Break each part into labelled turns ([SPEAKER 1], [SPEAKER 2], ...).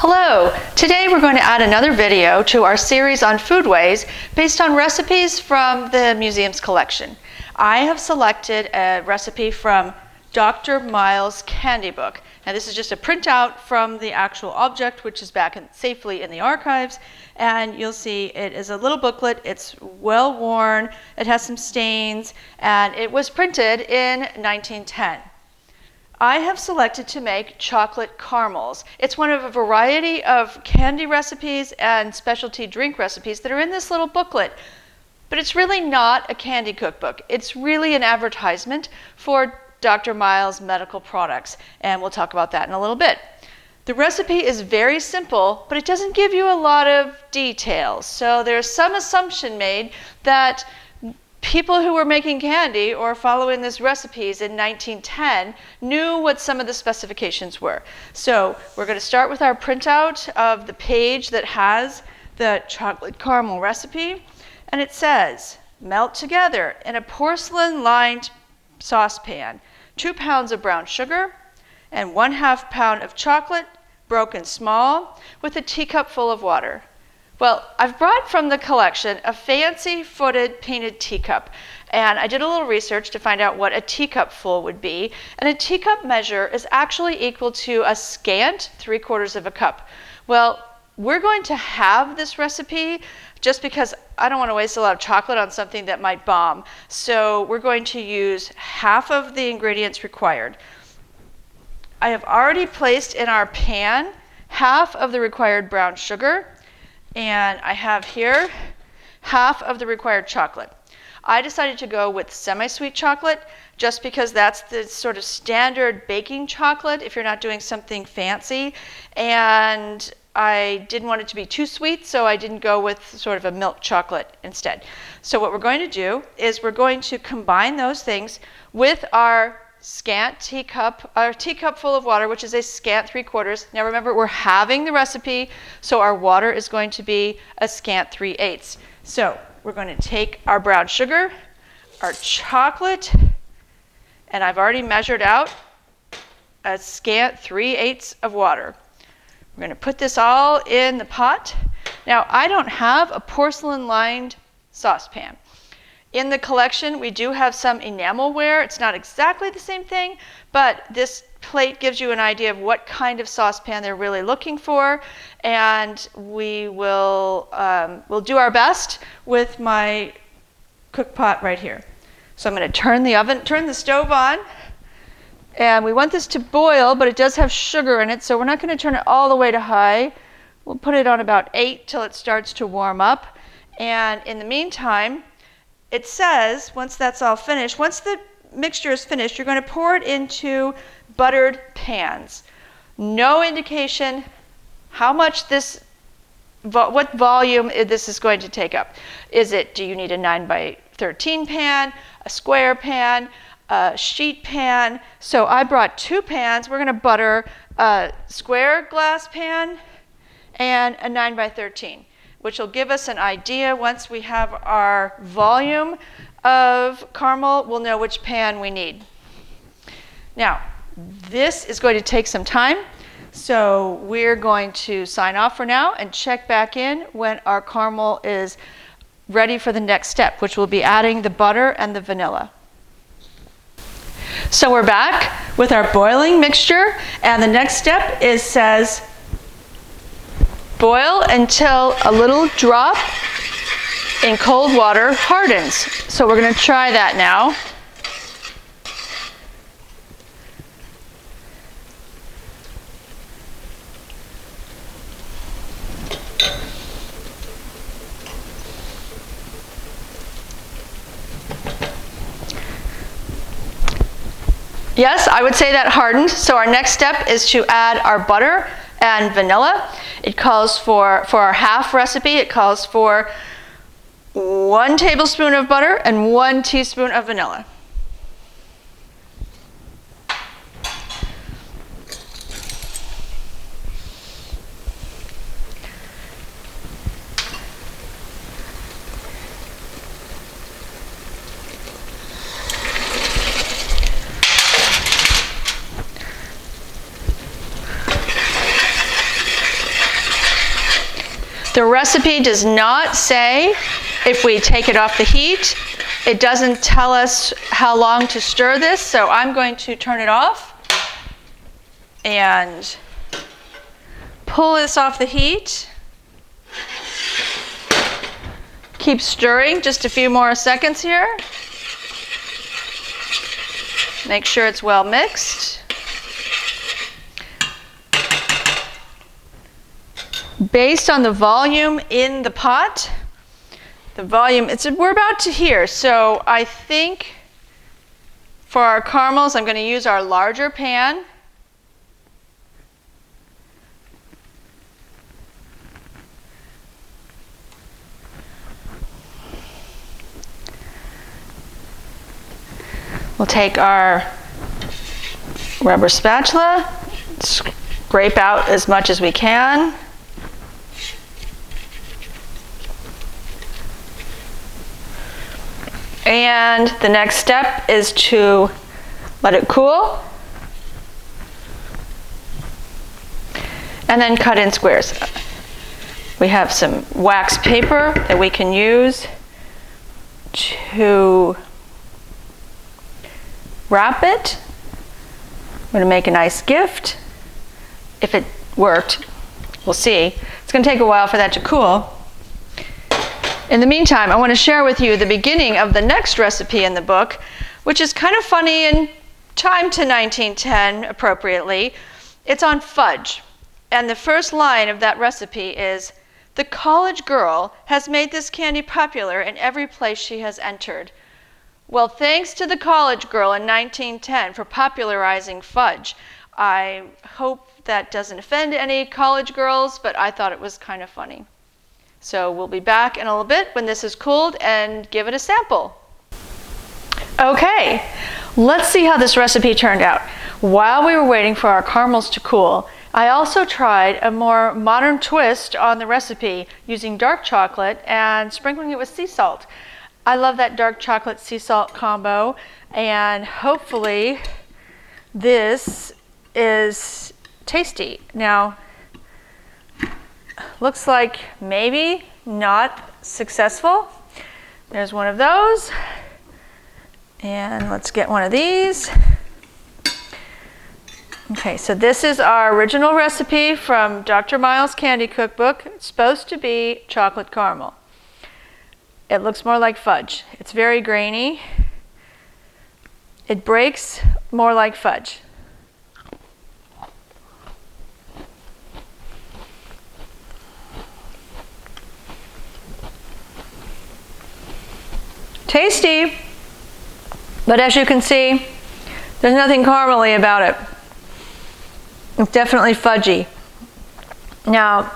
[SPEAKER 1] Hello! Today we're going to add another video to our series on foodways based on recipes from the museum's collection. I have selected a recipe from Dr. Miles' candy book. Now this is just a printout from the actual object, which is back safely in the archives, and you'll see it is a little booklet. It's well worn, it has some stains, and it was printed in 1910. I have selected to make chocolate caramels. It's one of a variety of candy recipes and specialty drink recipes that are in this little booklet. But it's really not a candy cookbook. It's really an advertisement for Dr. Miles' medical products, and we'll talk about that in a little bit. The recipe is very simple, but it doesn't give you a lot of details. So there's some assumption made that people who were making candy or following these recipes in 1910 knew what some of the specifications were. So we're going to start with our printout of the page that has the chocolate caramel recipe, and it says, melt together in a porcelain-lined saucepan 2 pounds of brown sugar and 1/2 pound of chocolate broken small with a teacup full of water. Well, I've brought from the collection a fancy-footed painted teacup, and I did a little research to find out what a teacup full would be, and a teacup measure is actually equal to a scant 3/4 of a cup. Well, we're going to have this recipe just because I don't want to waste a lot of chocolate on something that might bomb, so we're going to use half of the ingredients required. I have already placed in our pan half of the required brown sugar, and I have here half of the required chocolate. I decided to go with semi-sweet chocolate just because that's the sort of standard baking chocolate if you're not doing something fancy, and I didn't want it to be too sweet, so I didn't go with sort of a milk chocolate instead. So what we're going to do is we're going to combine those things with our teacup full of water, which is a scant 3/4. Now remember, we're halving the recipe, so our water is going to be a scant 3/8. So we're going to take our brown sugar, our chocolate, and I've already measured out a scant 3/8 of water. We're going to put this all in the pot. Now I don't have a porcelain-lined saucepan. In the collection, we do have some enamelware. It's not exactly the same thing, but this plate gives you an idea of what kind of saucepan they're really looking for, and we'll do our best with my cook pot right here. So I'm going to turn the stove on, and we want this to boil, but it does have sugar in it, so we're not going to turn it all the way to high. We'll put it on about 8 till it starts to warm up, and in the meantime, it says, once that's all finished, once the mixture is finished, you're going to pour it into buttered pans. No indication how much what volume this is going to take up. Do you need a 9x13 pan, a square pan, a sheet pan? So I brought 2 pans. We're going to butter a square glass pan and a 9x13. Which will give us an idea. Once we have our volume of caramel, we'll know which pan we need. Now, this is going to take some time, so we're going to sign off for now and check back in when our caramel is ready for the next step, which will be adding the butter and the vanilla. So we're back with our boiling mixture, and the next step says boil until a little drop in cold water hardens. So we're going to try that now. Yes, I would say that hardened. So our next step is to add our butter and vanilla. It calls for our half recipe, it calls for 1 tablespoon of butter and 1 teaspoon of vanilla. The recipe does not say if we take it off the heat. It doesn't tell us how long to stir this, so I'm going to turn it off and pull this off the heat. Keep stirring just a few more seconds here. Make sure it's well mixed. Based on the volume in the pot, we're about to here, so I think for our caramels, I'm going to use our larger pan. We'll take our rubber spatula, scrape out as much as we can. And the next step is to let it cool and then cut in squares. We have some wax paper that we can use to wrap it. I'm going to make a nice gift. If it worked, we'll see. It's going to take a while for that to cool. In the meantime, I want to share with you the beginning of the next recipe in the book, which is kind of funny and timed to 1910 appropriately. It's on fudge. And the first line of that recipe is, "The college girl has made this candy popular in every place she has entered." Well, thanks to the college girl in 1910 for popularizing fudge. I hope that doesn't offend any college girls, but I thought it was kind of funny. So we'll be back in a little bit when this is cooled and give it a sample. Okay, let's see how this recipe turned out. While we were waiting for our caramels to cool, I also tried a more modern twist on the recipe using dark chocolate and sprinkling it with sea salt. I love that dark chocolate sea salt combo, and hopefully this is tasty. Now, looks like maybe not successful. There's one of those. And let's get one of these. Okay, so this is our original recipe from Dr. Miles' Candy Cookbook. It's supposed to be chocolate caramel. It looks more like fudge. It's very grainy. It breaks more like fudge. Tasty, but as you can see, there's nothing caramely about it. It's definitely fudgy. Now,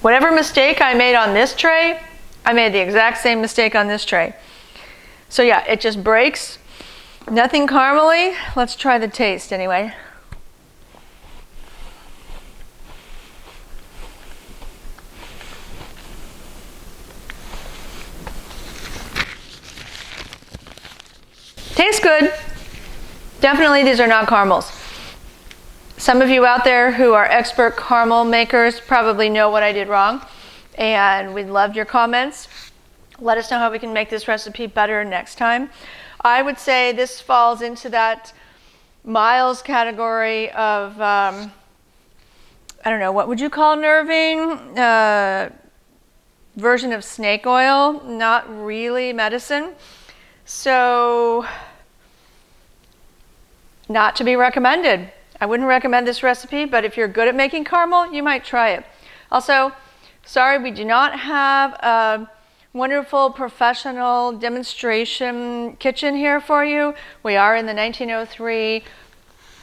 [SPEAKER 1] whatever mistake I made on this tray, I made the exact same mistake on this tray. So yeah, it just breaks. Nothing caramely. Let's try the taste anyway. Tastes good. Definitely these are not caramels. Some of you out there who are expert caramel makers probably know what I did wrong, and we'd love your comments. Let us know how we can make this recipe better next time. I would say this falls into that Miles category of, I don't know, what would you call nerving? Version of snake oil, not really medicine. So, not to be recommended. I wouldn't recommend this recipe, but if you're good at making caramel, you might try it. Also, sorry, we do not have a wonderful professional demonstration kitchen here for you. We are in the 1903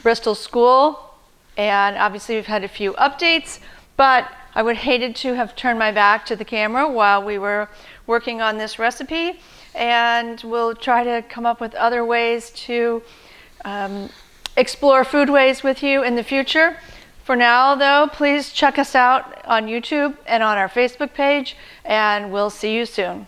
[SPEAKER 1] Bristol School, and obviously we've had a few updates, but I would hated to have turned my back to the camera while we were working on this recipe, and we'll try to come up with other ways to explore Foodways with you in the future. For now, though, please check us out on YouTube and on our Facebook page, and we'll see you soon.